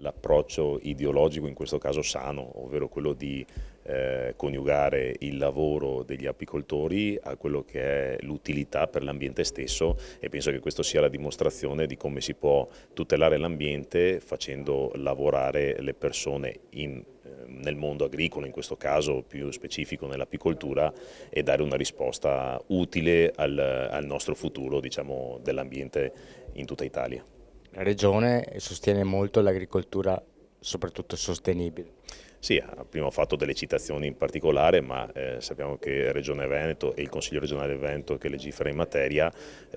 l'approccio ideologico, in questo caso sano, ovvero quello di coniugare il lavoro degli apicoltori a quello che è l'utilità per l'ambiente stesso, e penso che questo sia la dimostrazione di come si può tutelare l'ambiente facendo lavorare le persone nel mondo agricolo, in questo caso più specifico nell'apicoltura, e dare una risposta utile al nostro futuro, diciamo, dell'ambiente in tutta Italia. La regione sostiene molto l'agricoltura, soprattutto sostenibile. Sì, prima ho fatto delle citazioni in particolare, ma sappiamo che Regione Veneto e il Consiglio regionale del Veneto, che legifera in materia,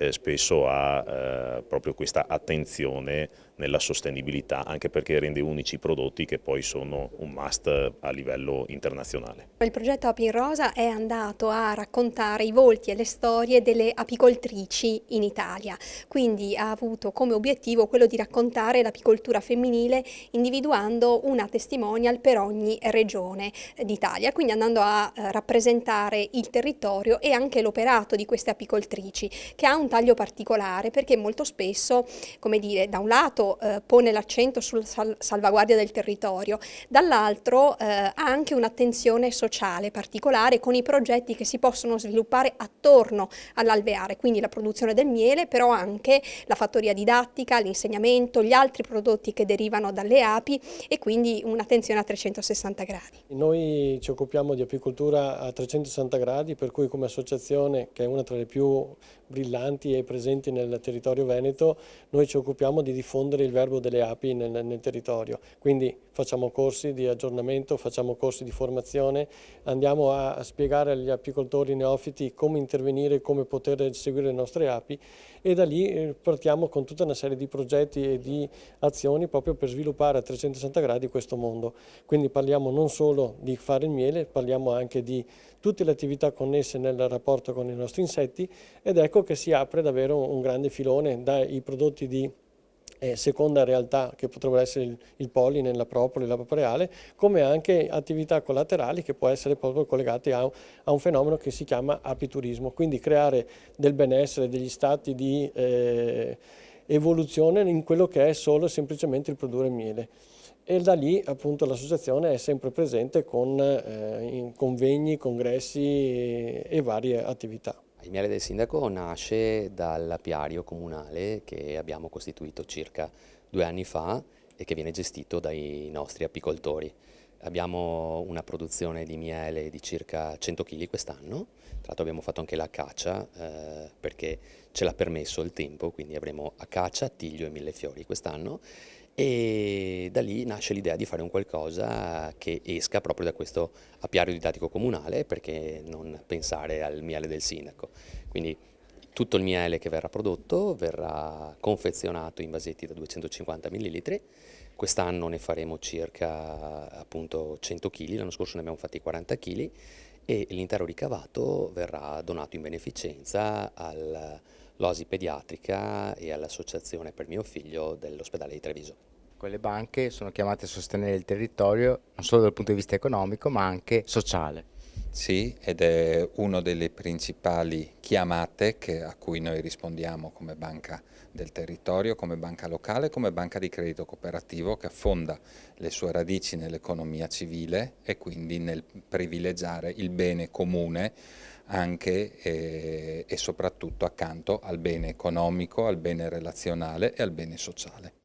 spesso ha proprio questa attenzione nella sostenibilità, anche perché rende unici i prodotti che poi sono un must a livello internazionale. Il progetto Api in Rosa è andato a raccontare i volti e le storie delle apicoltrici in Italia, quindi ha avuto come obiettivo quello di raccontare l'apicoltura femminile individuando una testimonial per ogni regione d'Italia, quindi andando a rappresentare il territorio e anche l'operato di queste apicoltrici, che ha un taglio particolare perché molto spesso, come dire, da un lato pone l'accento sulla salvaguardia del territorio, dall'altro ha anche un'attenzione sociale particolare con i progetti che si possono sviluppare attorno all'alveare, quindi la produzione del miele, però anche la fattoria didattica, l'insegnamento, gli altri prodotti che derivano dalle api, e quindi un'attenzione a 360 gradi. Noi ci occupiamo di apicoltura a 360 gradi, per cui come associazione, che è una tra le più brillanti e presenti nel territorio veneto, noi ci occupiamo di diffondere il verbo delle api nel territorio. Quindi facciamo corsi di aggiornamento, facciamo corsi di formazione, andiamo a spiegare agli apicoltori neofiti come intervenire, come poter seguire le nostre api, e da lì partiamo con tutta una serie di progetti e di azioni proprio per sviluppare a 360 gradi questo mondo. Quindi parliamo non solo di fare il miele, parliamo anche di tutte le attività connesse nel rapporto con i nostri insetti, ed ecco che si apre davvero un grande filone dai prodotti di seconda realtà, che potrebbero essere il polline, la propoli, la papareale, come anche attività collaterali che può essere proprio collegate a un fenomeno che si chiama apiturismo, quindi creare del benessere, degli stati di evoluzione in quello che è solo semplicemente il produrre miele. E da lì appunto l'associazione è sempre presente con convegni, congressi e varie attività. Il miele del sindaco nasce dall'apiario comunale che abbiamo costituito circa 2 anni fa e che viene gestito dai nostri apicoltori. Abbiamo una produzione di miele di circa 100 kg quest'anno, tra l'altro abbiamo fatto anche la caccia perché ce l'ha permesso il tempo, quindi avremo acacia, tiglio e millefiori quest'anno, e da lì nasce l'idea di fare un qualcosa che esca proprio da questo apiario didattico comunale, perché non pensare al miele del sindaco. Quindi tutto il miele che verrà prodotto verrà confezionato in vasetti da 250 ml. Quest'anno ne faremo circa appunto 100 kg, l'anno scorso ne abbiamo fatti 40 kg, e l'intero ricavato verrà donato in beneficenza all'Oasi Pediatrica e all'Associazione per mio figlio dell'ospedale di Treviso. Quelle banche sono chiamate a sostenere il territorio non solo dal punto di vista economico ma anche sociale. Sì, ed è una delle principali chiamate a cui noi rispondiamo come banca del territorio, come banca locale, come banca di credito cooperativo che affonda le sue radici nell'economia civile e quindi nel privilegiare il bene comune anche e soprattutto accanto al bene economico, al bene relazionale e al bene sociale.